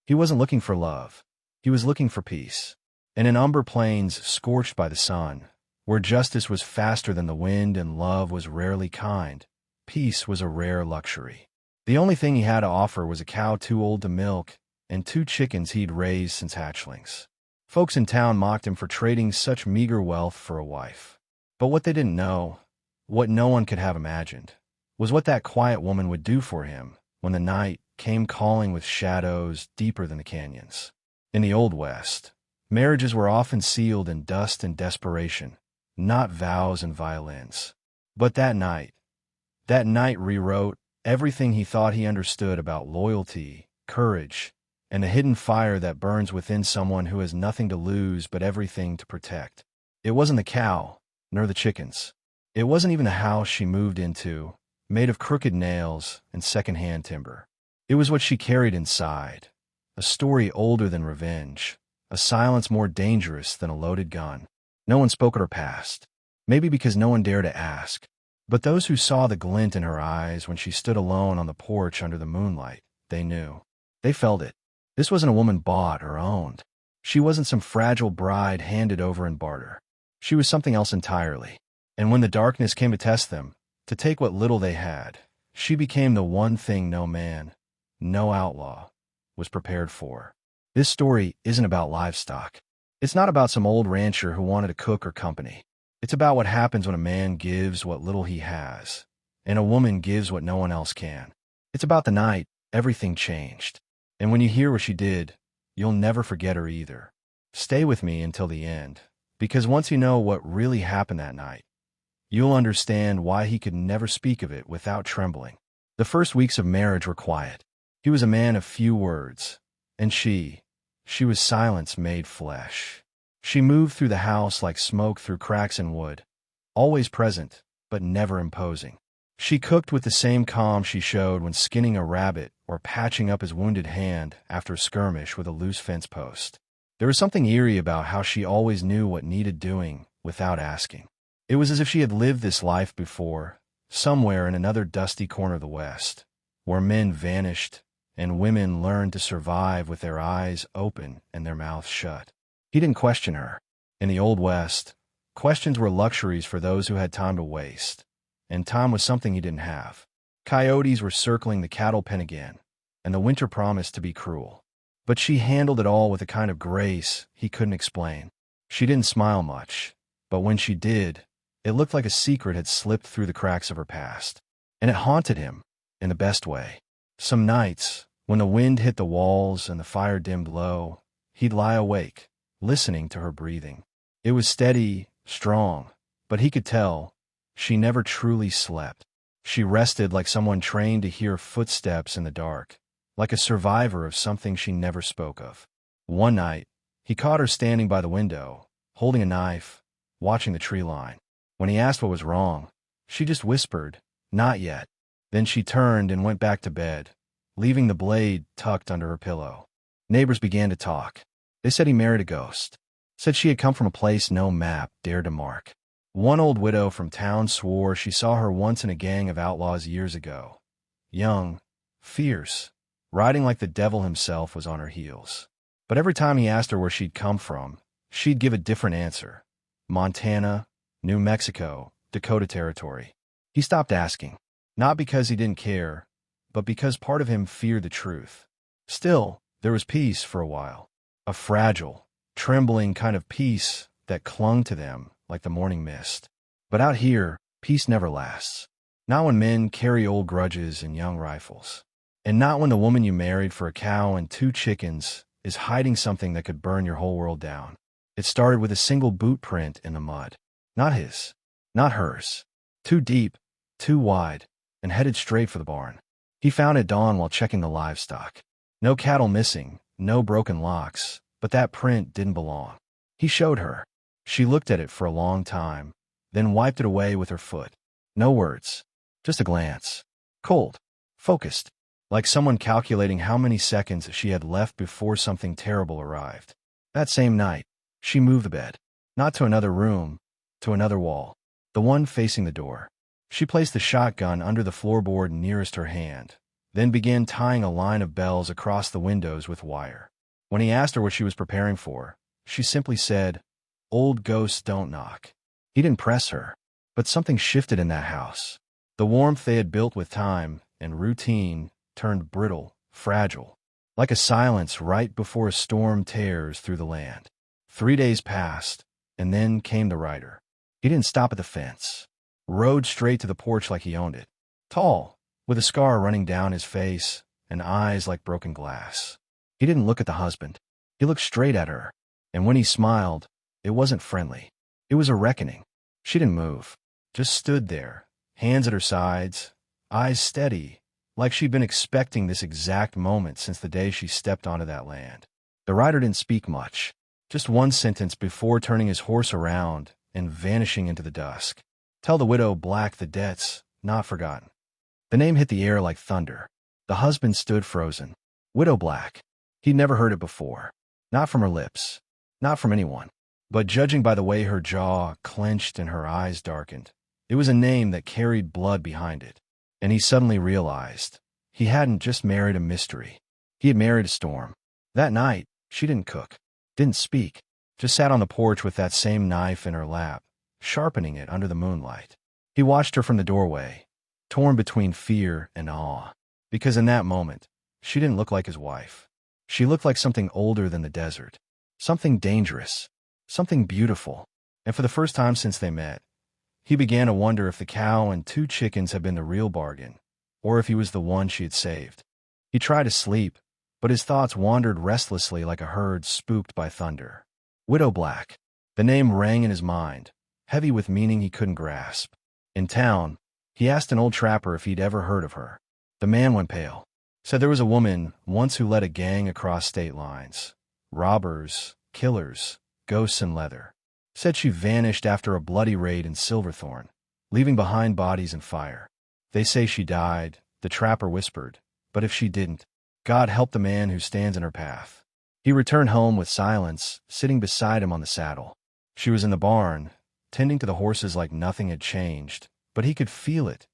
He wasn't looking for love. He was looking for peace. And in umber plains scorched by the sun, where justice was faster than the wind and love was rarely kind, peace was a rare luxury. The only thing he had to offer was a cow too old to milk and 2 chickens he'd raised since hatchlings. Folks in town mocked him for trading such meager wealth for a wife. But what they didn't know, what no one could have imagined, was what that quiet woman would do for him when the night came calling with shadows deeper than the canyons. In the Old West, marriages were often sealed in dust and desperation, not vows and violins. But that night rewrote everything he thought he understood about loyalty, courage, and the hidden fire that burns within someone who has nothing to lose but everything to protect. It wasn't the cow, nor the chickens. It wasn't even the house she moved into, made of crooked nails and second-hand timber. It was what she carried inside, a story older than revenge, a silence more dangerous than a loaded gun. No one spoke of her past, maybe because no one dared to ask. But those who saw the glint in her eyes when she stood alone on the porch under the moonlight, they knew. They felt it. This wasn't a woman bought or owned. She wasn't some fragile bride handed over in barter. She was something else entirely. And when the darkness came to test them, to take what little they had, she became the one thing no man, no outlaw, was prepared for. This story isn't about livestock. It's not about some old rancher who wanted a cook or company. It's about what happens when a man gives what little he has, and a woman gives what no one else can. It's about the night everything changed. And when you hear what she did, you'll never forget her either. Stay with me until the end, because once you know what really happened that night, you'll understand why he could never speak of it without trembling. The first weeks of marriage were quiet. He was a man of few words, and she was silence made flesh. She moved through the house like smoke through cracks in wood, always present, but never imposing. She cooked with the same calm she showed when skinning a rabbit or patching up his wounded hand after a skirmish with a loose fence post. There was something eerie about how she always knew what needed doing without asking. It was as if she had lived this life before, somewhere in another dusty corner of the West, where men vanished and women learned to survive with their eyes open and their mouths shut. He didn't question her. In the Old West, questions were luxuries for those who had time to waste, and time was something he didn't have. Coyotes were circling the cattle pen again, and the winter promised to be cruel. But she handled it all with a kind of grace he couldn't explain. She didn't smile much, but when she did, it looked like a secret had slipped through the cracks of her past. And it haunted him, in the best way. Some nights, when the wind hit the walls and the fire dimmed low, he'd lie awake, listening to her breathing. It was steady, strong, but he could tell she never truly slept. She rested like someone trained to hear footsteps in the dark, like a survivor of something she never spoke of. One night, he caught her standing by the window, holding a knife, watching the tree line. When he asked what was wrong, she just whispered, "Not yet." Then she turned and went back to bed, leaving the blade tucked under her pillow. Neighbors began to talk. They said he married a ghost, said she had come from a place no map dared to mark. One old widow from town swore she saw her once in a gang of outlaws years ago. Young, fierce, riding like the devil himself was on her heels. But every time he asked her where she'd come from, she'd give a different answer. Montana, New Mexico, Dakota Territory. He stopped asking, not because he didn't care, but because part of him feared the truth. Still, there was peace for a while. A fragile, trembling kind of peace that clung to them like the morning mist. But out here, peace never lasts. Not when men carry old grudges and young rifles. And not when the woman you married for a cow and 2 chickens is hiding something that could burn your whole world down. It started with a single boot print in the mud. Not his. Not hers. Too deep, too wide, and headed straight for the barn. He found at dawn while checking the livestock. No cattle missing, no broken locks, but that print didn't belong. He showed her. She looked at it for a long time, then wiped it away with her foot. No words, just a glance. Cold, focused, like someone calculating how many seconds she had left before something terrible arrived. That same night, she moved the bed. Not to another room, to another wall. The one facing the door. She placed the shotgun under the floorboard nearest her hand, then began tying a line of bells across the windows with wire. When he asked her what she was preparing for, she simply said, "Old ghosts don't knock." He didn't press her, but something shifted in that house. The warmth they had built with time and routine turned brittle, fragile, like a silence right before a storm tears through the land. 3 days passed, and then came the rider. He didn't stop at the fence. Rode straight to the porch like he owned it. Tall, with a scar running down his face and eyes like broken glass. He didn't look at the husband. He looked straight at her, and when he smiled, it wasn't friendly. It was a reckoning. She didn't move, just stood there, hands at her sides, eyes steady, like she'd been expecting this exact moment since the day she stepped onto that land. The rider didn't speak much, just one sentence before turning his horse around and vanishing into the dusk. "Tell the widow Black the debt's not forgotten." The name hit the air like thunder. The husband stood frozen. Widow Black. He'd never heard it before. Not from her lips. Not from anyone. But judging by the way her jaw clenched and her eyes darkened, it was a name that carried blood behind it. And he suddenly realized he hadn't just married a mystery. He had married a storm. That night, she didn't cook, didn't speak, just sat on the porch with that same knife in her lap, sharpening it under the moonlight. He watched her from the doorway, torn between fear and awe, because in that moment, she didn't look like his wife. She looked like something older than the desert, something dangerous, something beautiful. And for the first time since they met, he began to wonder if the cow and 2 chickens had been the real bargain, or if he was the one she had saved. He tried to sleep, but his thoughts wandered restlessly like a herd spooked by thunder. Widow Black. The name rang in his mind, heavy with meaning he couldn't grasp. In town, he asked an old trapper if he'd ever heard of her. The man went pale. Said there was a woman once who led a gang across state lines. Robbers, killers, ghosts in leather. Said she vanished after a bloody raid in Silverthorne, leaving behind bodies and fire. "They say she died," the trapper whispered, "but if she didn't, God help the man who stands in her path." He returned home with silence, sitting beside him on the saddle. She was in the barn, tending to the horses like nothing had changed, but he could feel it,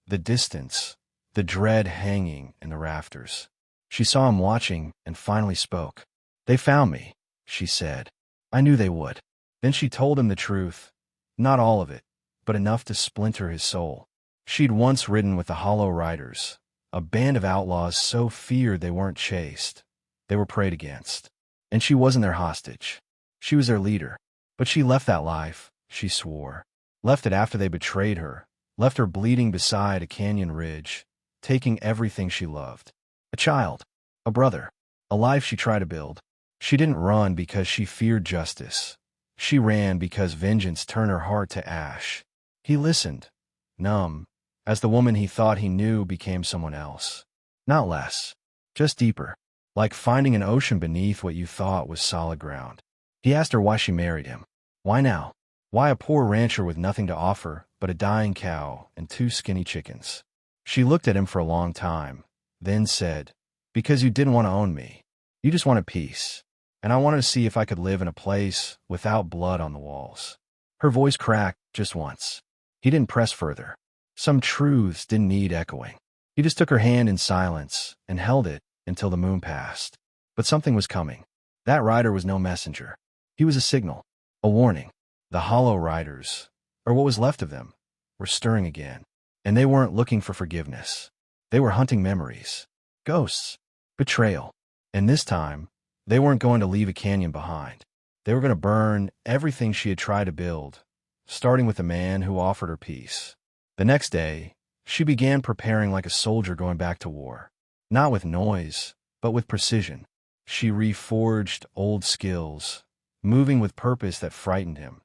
the distance, the dread hanging in the rafters. She saw him watching and finally spoke. "They found me," she said. "I knew they would." Then she told him the truth, not all of it, but enough to splinter his soul. She'd once ridden with the Hollow Riders, a band of outlaws so feared they weren't chased. They were preyed against. And she wasn't their hostage. She was their leader. But she left that life, she swore. Left it after they betrayed her, left her bleeding beside a canyon ridge, taking everything she loved. A child, a brother, a life she tried to build. She didn't run because she feared justice. She ran because vengeance turned her heart to ash. He listened, numb, as the woman he thought he knew became someone else. Not less, just deeper, like finding an ocean beneath what you thought was solid ground. He asked her why she married him. Why now? Why a poor rancher with nothing to offer but a dying cow and 2 skinny chickens? She looked at him for a long time, then said, "Because you didn't want to own me. You just wanted peace. And I wanted to see if I could live in a place without blood on the walls." Her voice cracked just once. He didn't press further. Some truths didn't need echoing. He just took her hand in silence and held it until the moon passed. But something was coming. That rider was no messenger. He was a signal, a warning. The Hollow Riders, or what was left of them, were stirring again. And they weren't looking for forgiveness. They were hunting memories, ghosts, betrayal. And this time, they weren't going to leave a canyon behind. They were going to burn everything she had tried to build, starting with the man who offered her peace. The next day, she began preparing like a soldier going back to war. Not with noise, but with precision. She reforged old skills, moving with purpose that frightened him.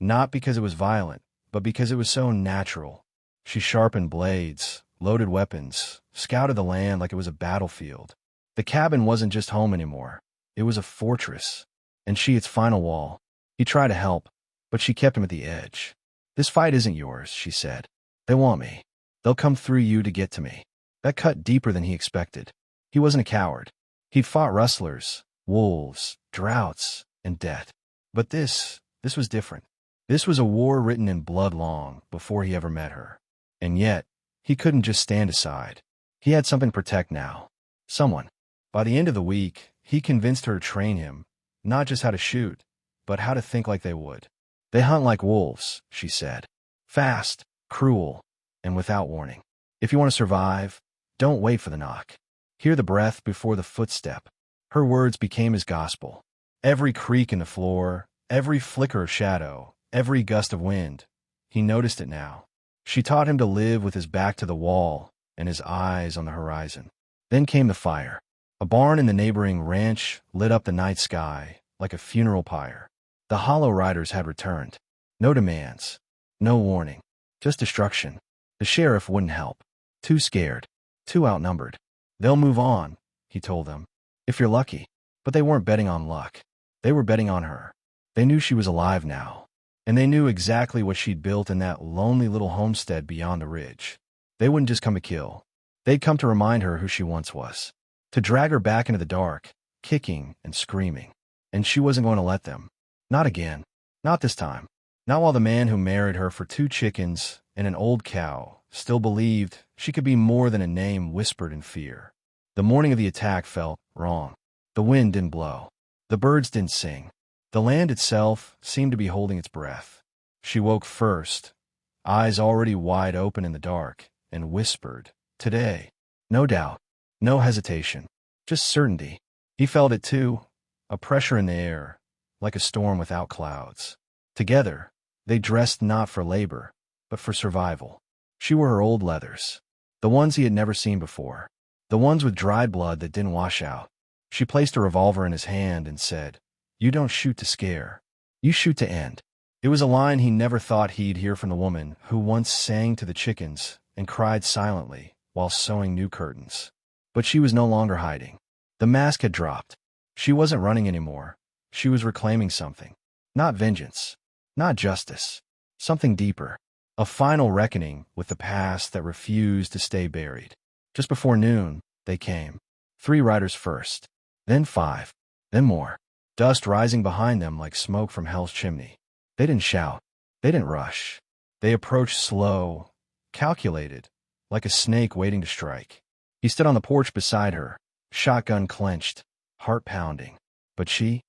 Not because it was violent, but because it was so natural. She sharpened blades, loaded weapons, scouted the land like it was a battlefield. The cabin wasn't just home anymore. It was a fortress, and she its final wall. He tried to help, but she kept him at the edge. "This fight isn't yours," she said. "They want me. They'll come through you to get to me." That cut deeper than he expected. He wasn't a coward. He'd fought rustlers, wolves, droughts, and death. But this was different. This was a war written in blood long before he ever met her. And yet, he couldn't just stand aside. He had something to protect now. Someone. By the end of the week, he convinced her to train him, not just how to shoot, but how to think like they would. They hunt like wolves, she said. Fast, cruel, and without warning. If you want to survive, don't wait for the knock. Hear the breath before the footstep. Her words became his gospel. Every creak in the floor, every flicker of shadow, every gust of wind, he noticed it now. She taught him to live with his back to the wall and his eyes on the horizon. Then came the fire. A barn in the neighboring ranch lit up the night sky like a funeral pyre. The Hollow Riders had returned. No demands, no warning, just destruction. The sheriff wouldn't help. Too scared, too outnumbered. They'll move on, he told them, if you're lucky. But they weren't betting on luck. They were betting on her. They knew she was alive now, and they knew exactly what she'd built in that lonely little homestead beyond the ridge. They wouldn't just come to kill. They'd come to remind her who she once was, to drag her back into the dark, kicking and screaming. And she wasn't going to let them. Not again. Not this time. Not while the man who married her for 2 chickens and an old cow still believed she could be more than a name whispered in fear. The morning of the attack felt wrong. The wind didn't blow. The birds didn't sing. The land itself seemed to be holding its breath. She woke first, eyes already wide open in the dark, and whispered, "Today." No doubt, no hesitation, just certainty. He felt it too, a pressure in the air, like a storm without clouds. Together, they dressed not for labor, but for survival. She wore her old leathers, the ones he had never seen before, the ones with dried blood that didn't wash out. She placed a revolver in his hand and said, "You don't shoot to scare. You shoot to end." It was a line he never thought he'd hear from the woman who once sang to the chickens and cried silently while sewing new curtains. But she was no longer hiding. The mask had dropped. She wasn't running anymore. She was reclaiming something. Not vengeance. Not justice. Something deeper. A final reckoning with the past that refused to stay buried. Just before noon, they came. 3 riders first. Then 5. Then more. Dust rising behind them like smoke from hell's chimney. They didn't shout. They didn't rush. They approached slow, calculated, like a snake waiting to strike. He stood on the porch beside her, shotgun clenched, heart pounding. But she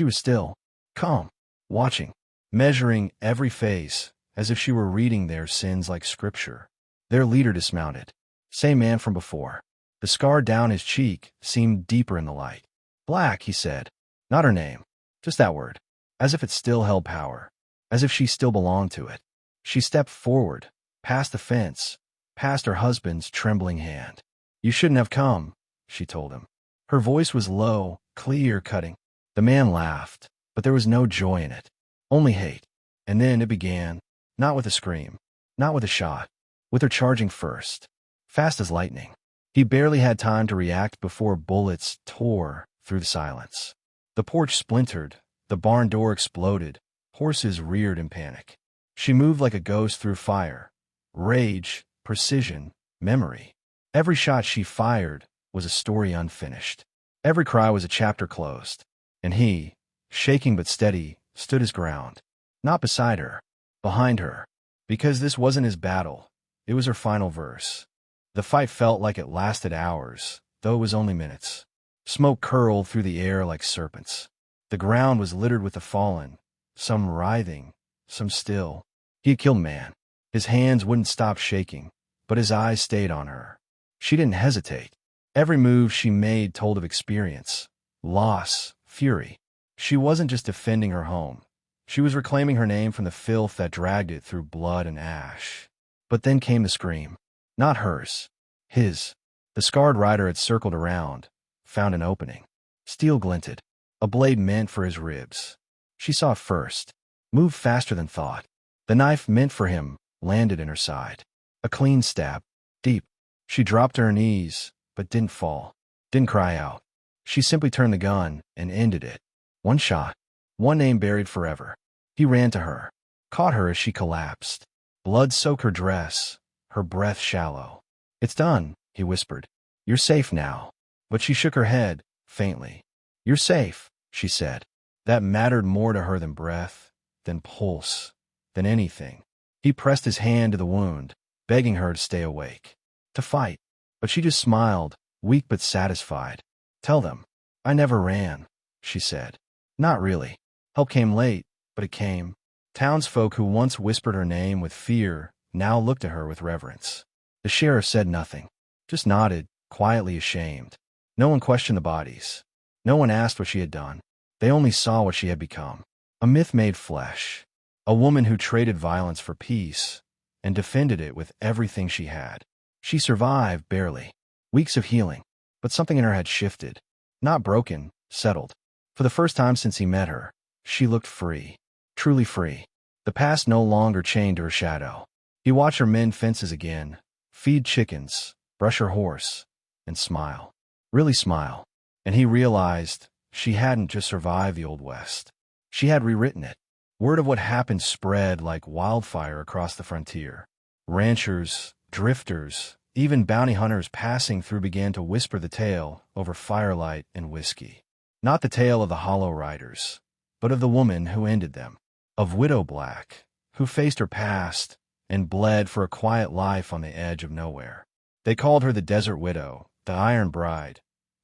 was still, calm, watching, measuring every face as if she were reading their sins like scripture. Their leader dismounted. Same man from before. The scar down his cheek seemed deeper in the light. Black, he said. Not her name. Just that word. As if it still held power. As if she still belonged to it. She stepped forward, past the fence, past her husband's trembling hand. "You shouldn't have come," she told him. Her voice was low, clear cutting. The man laughed, but there was no joy in it. Only hate. And then it began, not with a scream, not with a shot, with her charging first. Fast as lightning. He barely had time to react before bullets tore through the silence. The porch splintered, the barn door exploded, horses reared in panic. She moved like a ghost through fire. Rage, precision, memory. Every shot she fired was a story unfinished. Every cry was a chapter closed. And he, shaking but steady, stood his ground. Not beside her, behind her. Because this wasn't his battle. It was her final verse. The fight felt like it lasted hours, though it was only minutes. Smoke curled through the air like serpents. The ground was littered with the fallen, some writhing, some still. He had killed a man. His hands wouldn't stop shaking, but his eyes stayed on her. She didn't hesitate. Every move she made told of experience, loss, fury. She wasn't just defending her home. She was reclaiming her name from the filth that dragged it through blood and ash. But then came the scream. Not hers. His. The scarred rider had circled around, found an opening. Steel glinted. A blade meant for his ribs. She saw it first. Moved faster than thought. The knife meant for him landed in her side. A clean stab. Deep. She dropped to her knees, but didn't fall. Didn't cry out. She simply turned the gun and ended it. One shot. One name buried forever. He ran to her. Caught her as she collapsed. Blood soaked her dress. Her breath shallow. "It's done," he whispered. "You're safe now." But she shook her head, faintly. "You're safe," she said. That mattered more to her than breath, than pulse, than anything. He pressed his hand to the wound, begging her to stay awake. To fight. But she just smiled, weak but satisfied. "Tell them. I never ran," she said. "Not really. Help came late, but it came." Townsfolk who once whispered her name with fear now looked at her with reverence. The sheriff said nothing, just nodded, quietly ashamed. No one questioned the bodies. No one asked what she had done. They only saw what she had become. A myth made flesh. A woman who traded violence for peace and defended it with everything she had. She survived, barely. Weeks of healing. But something in her had shifted. Not broken, settled. For the first time since he met her, she looked free. Truly free. The past no longer chained to her shadow. He watched her mend fences again, feed chickens, brush her horse, and smile. Really smile. And he realized she hadn't just survived the Old West. She had rewritten it. Word of what happened spread like wildfire across the frontier. Ranchers, drifters, even bounty hunters passing through began to whisper the tale over firelight and whiskey. Not the tale of the Hollow Riders, but of the woman who ended them. Of Widow Black, who faced her past and bled for a quiet life on the edge of nowhere. They called her the Desert Widow, the Iron Bride,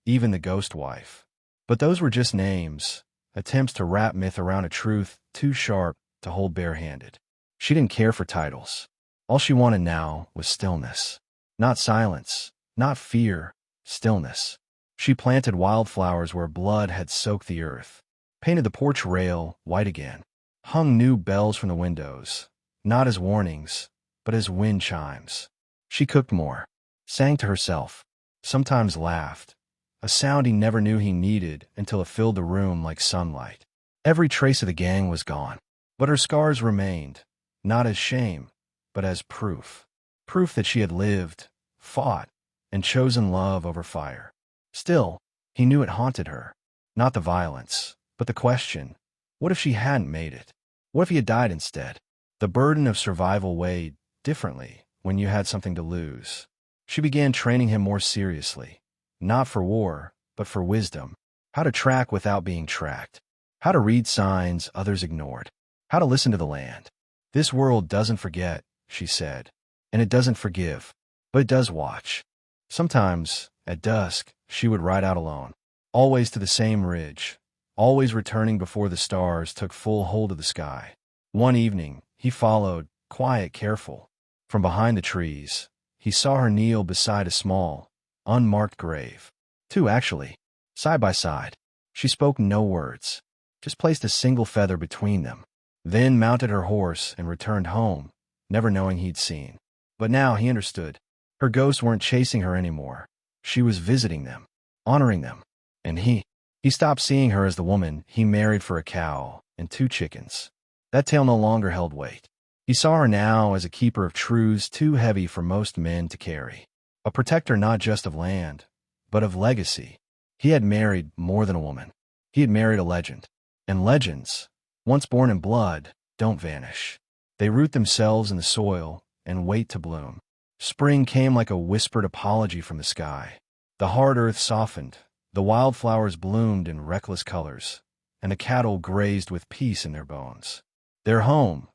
even the Ghost Wife. But those were just names, attempts to wrap myth around a truth too sharp to hold barehanded. She didn't care for titles. All she wanted now was stillness. Not silence, not fear, stillness. She planted wildflowers where blood had soaked the earth, painted the porch rail white again, hung new bells from the windows, not as warnings, but as wind chimes. She cooked more, sang to herself, sometimes laughed, a sound he never knew he needed until it filled the room like sunlight. Every trace of the gang was gone, but her scars remained, not as shame, but as proof. Proof that she had lived, fought, and chosen love over fire. Still, he knew it haunted her. Not the violence, but the question, what if she hadn't made it? What if he had died instead? The burden of survival weighed differently when you had something to lose. She began training him more seriously, not for war, but for wisdom. How to track without being tracked. How to read signs others ignored. How to listen to the land. This world doesn't forget, she said, and it doesn't forgive, but it does watch. Sometimes, at dusk, she would ride out alone, always to the same ridge, always returning before the stars took full hold of the sky. One evening, he followed, quiet, careful. From behind the trees, he saw her kneel beside a small, unmarked grave. Two, actually, side by side. She spoke no words, just placed a single feather between them, then mounted her horse and returned home, never knowing he'd seen. But now he understood. Her ghosts weren't chasing her anymore. She was visiting them, honoring them. And he stopped seeing her as the woman he married for a cow and 2 chickens. That tale no longer held weight. He saw her now as a keeper of truths too heavy for most men to carry. A protector not just of land, but of legacy. He had married more than a woman. He had married a legend. And legends, once born in blood, don't vanish. They root themselves in the soil and wait to bloom. Spring came like a whispered apology from the sky. The hard earth softened, the wildflowers bloomed in reckless colors, and the cattle grazed with peace in their bones. Their home,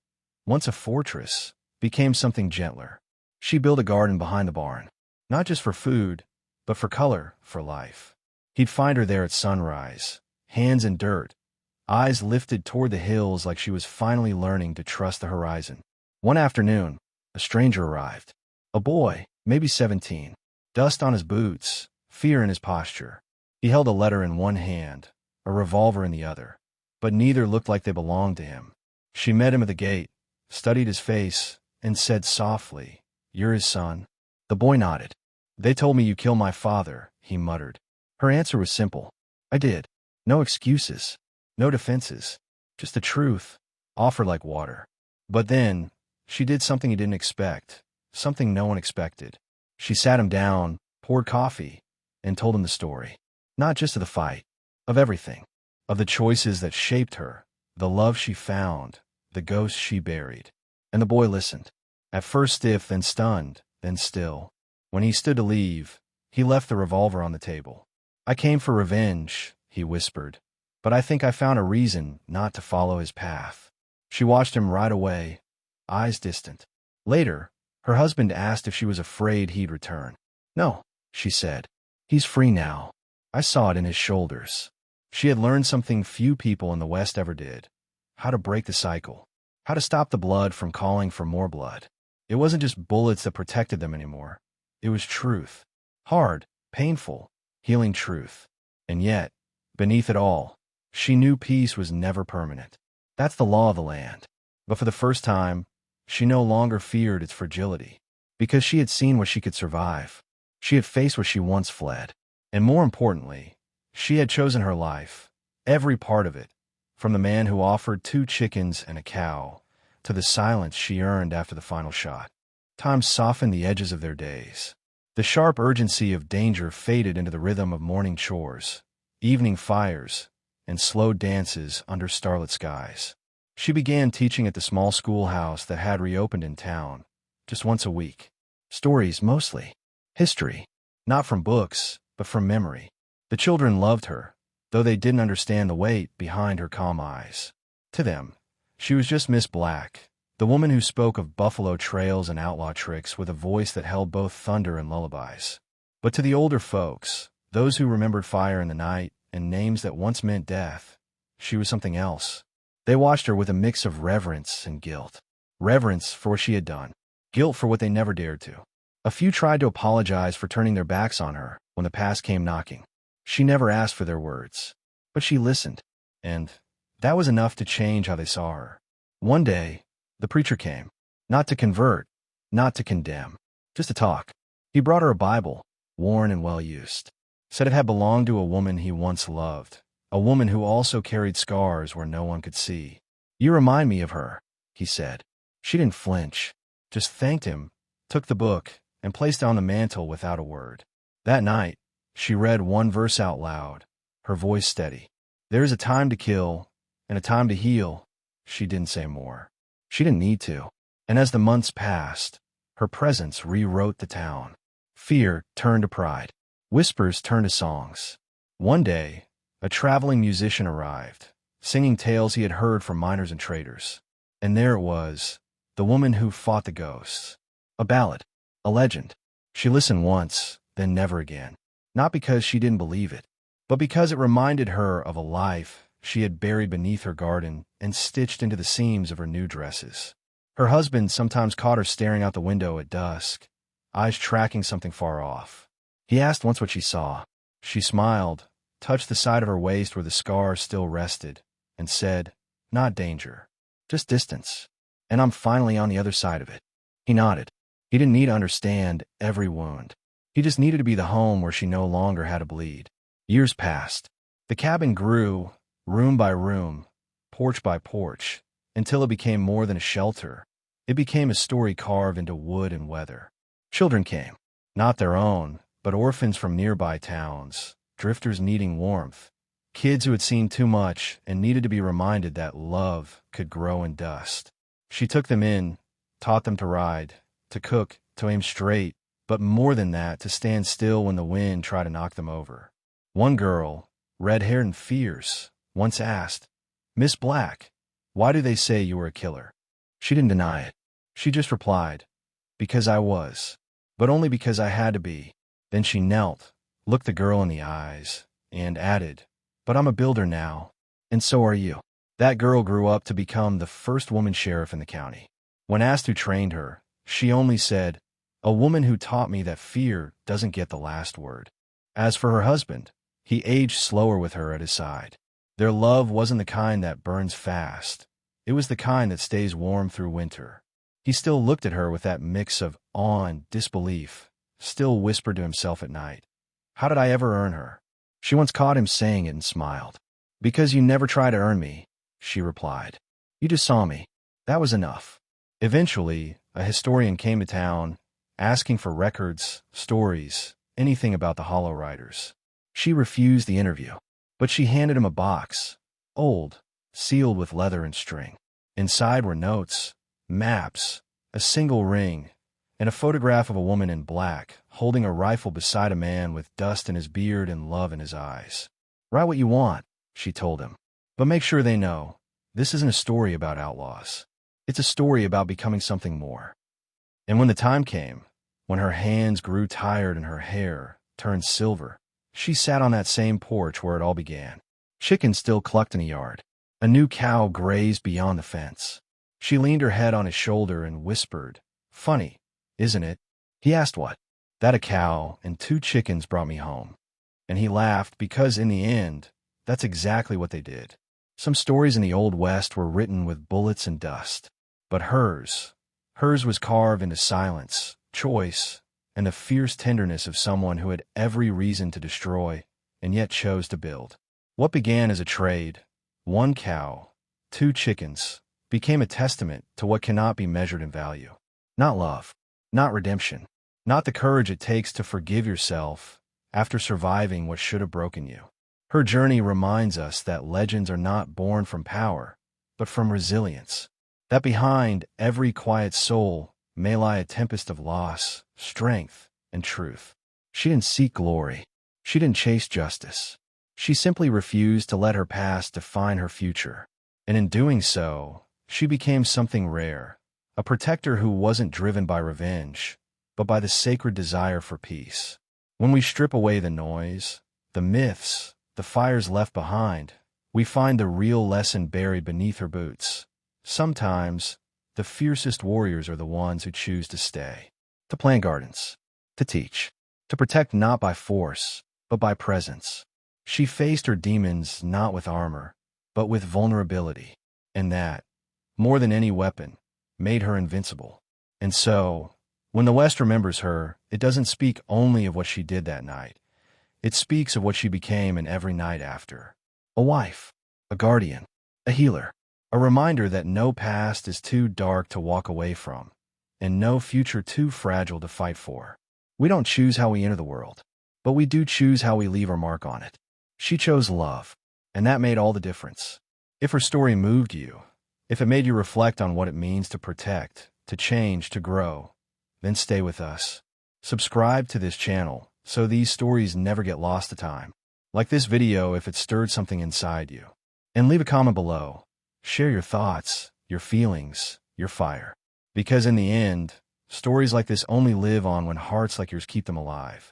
once a fortress, became something gentler. She built a garden behind the barn, not just for food, but for color, for life. He'd find her there at sunrise, hands in dirt, eyes lifted toward the hills like she was finally learning to trust the horizon. One afternoon, a stranger arrived. A boy, maybe 17, dust on his boots, fear in his posture. He held a letter in one hand, a revolver in the other, but neither looked like they belonged to him. She met him at the gate, studied his face, and said softly, "You're his son?" The boy nodded. "They told me you killed my father," he muttered. Her answer was simple. "I did." No excuses, no defenses, just the truth, offered like water. But then, she did something he didn't expect, something no one expected. She sat him down, poured coffee, and told him the story. Not just of the fight, of everything. Of the choices that shaped her, the love she found, the ghosts she buried. And the boy listened. At first stiff, then stunned, then still. When he stood to leave, he left the revolver on the table. "I came for revenge," he whispered, "but I think I found a reason not to follow his path." She watched him ride away, eyes distant. Later, her husband asked if she was afraid he'd return. "No," she said. He's free now. I saw it in his shoulders. She had learned something few people in the West ever did. How to break the cycle. How to stop the blood from calling for more blood. It wasn't just bullets that protected them anymore. It was truth. Hard, painful, healing truth. And yet, beneath it all, she knew peace was never permanent. That's the law of the land. But for the first time, she no longer feared its fragility. Because she had seen what she could survive. She had faced what she once fled. And more importantly, she had chosen her life, every part of it, from the man who offered 2 chickens and a cow, to the silence she earned after the final shot. Time softened the edges of their days. The sharp urgency of danger faded into the rhythm of morning chores, evening fires, and slow dances under starlit skies. She began teaching at the small schoolhouse that had reopened in town, just once a week. Stories mostly. History. Not from books, but from memory. The children loved her, though they didn't understand the weight behind her calm eyes. To them, she was just Miss Black, the woman who spoke of buffalo trails and outlaw tricks with a voice that held both thunder and lullabies. But to the older folks, those who remembered fire in the night and names that once meant death, she was something else. They watched her with a mix of reverence and guilt. Reverence for what she had done. Guilt for what they never dared to. A few tried to apologize for turning their backs on her when the past came knocking. She never asked for their words. But she listened. And that was enough to change how they saw her. One day, the preacher came. Not to convert, not to condemn, just to talk. He brought her a Bible, worn and well-used. Said it had belonged to a woman he once loved. A woman who also carried scars where no one could see. You remind me of her, he said. She didn't flinch, just thanked him, took the book, and placed it on the mantel without a word. That night, she read one verse out loud, her voice steady. There is a time to kill, and a time to heal. She didn't say more. She didn't need to. And as the months passed, her presence rewrote the town. Fear turned to pride. Whispers turned to songs. One day, a traveling musician arrived, singing tales he had heard from miners and traders. And there it was, the woman who fought the ghosts. A ballad, a legend. She listened once, then never again. Not because she didn't believe it, but because it reminded her of a life she had buried beneath her garden and stitched into the seams of her new dresses. Her husband sometimes caught her staring out the window at dusk, eyes tracking something far off. He asked once what she saw. She smiled, touched the side of her waist where the scar still rested, and said, "Not danger, just distance. And I'm finally on the other side of it." He nodded. He didn't need to understand every wound. He just needed to be the home where she no longer had to bleed. Years passed. The cabin grew, room by room, porch by porch, until it became more than a shelter. It became a story carved into wood and weather. Children came, not their own, but orphans from nearby towns, drifters needing warmth, kids who had seen too much and needed to be reminded that love could grow in dust. She took them in, taught them to ride, to cook, to aim straight, but more than that, to stand still when the wind tried to knock them over. One girl, red-haired and fierce, once asked, "Miss Black, why do they say you were a killer?" She didn't deny it. She just replied, "Because I was, but only because I had to be." Then she knelt, looked the girl in the eyes, and added, "But I'm a builder now, and so are you." That girl grew up to become the first woman sheriff in the county. When asked who trained her, she only said, "A woman who taught me that fear doesn't get the last word." As for her husband, he aged slower with her at his side. Their love wasn't the kind that burns fast. It was the kind that stays warm through winter. He still looked at her with that mix of awe and disbelief, still whispered to himself at night, "How did I ever earn her?" She once caught him saying it and smiled. "Because you never tried to earn me," she replied. "You just saw me. That was enough." Eventually, a historian came to town, asking for records, stories, anything about the Hollow Riders. She refused the interview, but she handed him a box, old, sealed with leather and string. Inside were notes, maps, a single ring, and a photograph of a woman in black, holding a rifle beside a man with dust in his beard and love in his eyes. "Write what you want," she told him, "but make sure they know, this isn't a story about outlaws. It's a story about becoming something more." And when the time came, when her hands grew tired and her hair, turned silver. She sat on that same porch where it all began. Chickens still clucked in the yard. A new cow grazed beyond the fence. She leaned her head on his shoulder and whispered, "Funny, isn't it?" He asked what. "That a cow and 2 chickens brought me home." And he laughed because in the end, that's exactly what they did. Some stories in the Old West were written with bullets and dust. But hers was carved into silence, choice, and the fierce tenderness of someone who had every reason to destroy and yet chose to build. What began as a trade, 1 cow, 2 chickens, became a testament to what cannot be measured in value. Not love, not redemption, not the courage it takes to forgive yourself after surviving what should have broken you. Her journey reminds us that legends are not born from power, but from resilience. That behind every quiet soul may lie a tempest of loss, strength, and truth. She didn't seek glory. She didn't chase justice. She simply refused to let her past define her future. And in doing so, she became something rare, a protector who wasn't driven by revenge, but by the sacred desire for peace. When we strip away the noise, the myths, the fires left behind, we find the real lesson buried beneath her boots. Sometimes, the fiercest warriors are the ones who choose to stay, to plant gardens, to teach, to protect not by force, but by presence. She faced her demons not with armor, but with vulnerability, and that, more than any weapon, made her invincible. And so, when the West remembers her, it doesn't speak only of what she did that night. It speaks of what she became in every night after. A wife, a guardian, a healer, a reminder that no past is too dark to walk away from, and no future too fragile to fight for. We don't choose how we enter the world, but we do choose how we leave our mark on it. She chose love, and that made all the difference. If her story moved you, if it made you reflect on what it means to protect, to change, to grow, then stay with us. Subscribe to this channel so these stories never get lost to time. Like this video if it stirred something inside you. And leave a comment below. Share your thoughts, your feelings, your fire. Because in the end, stories like this only live on when hearts like yours keep them alive.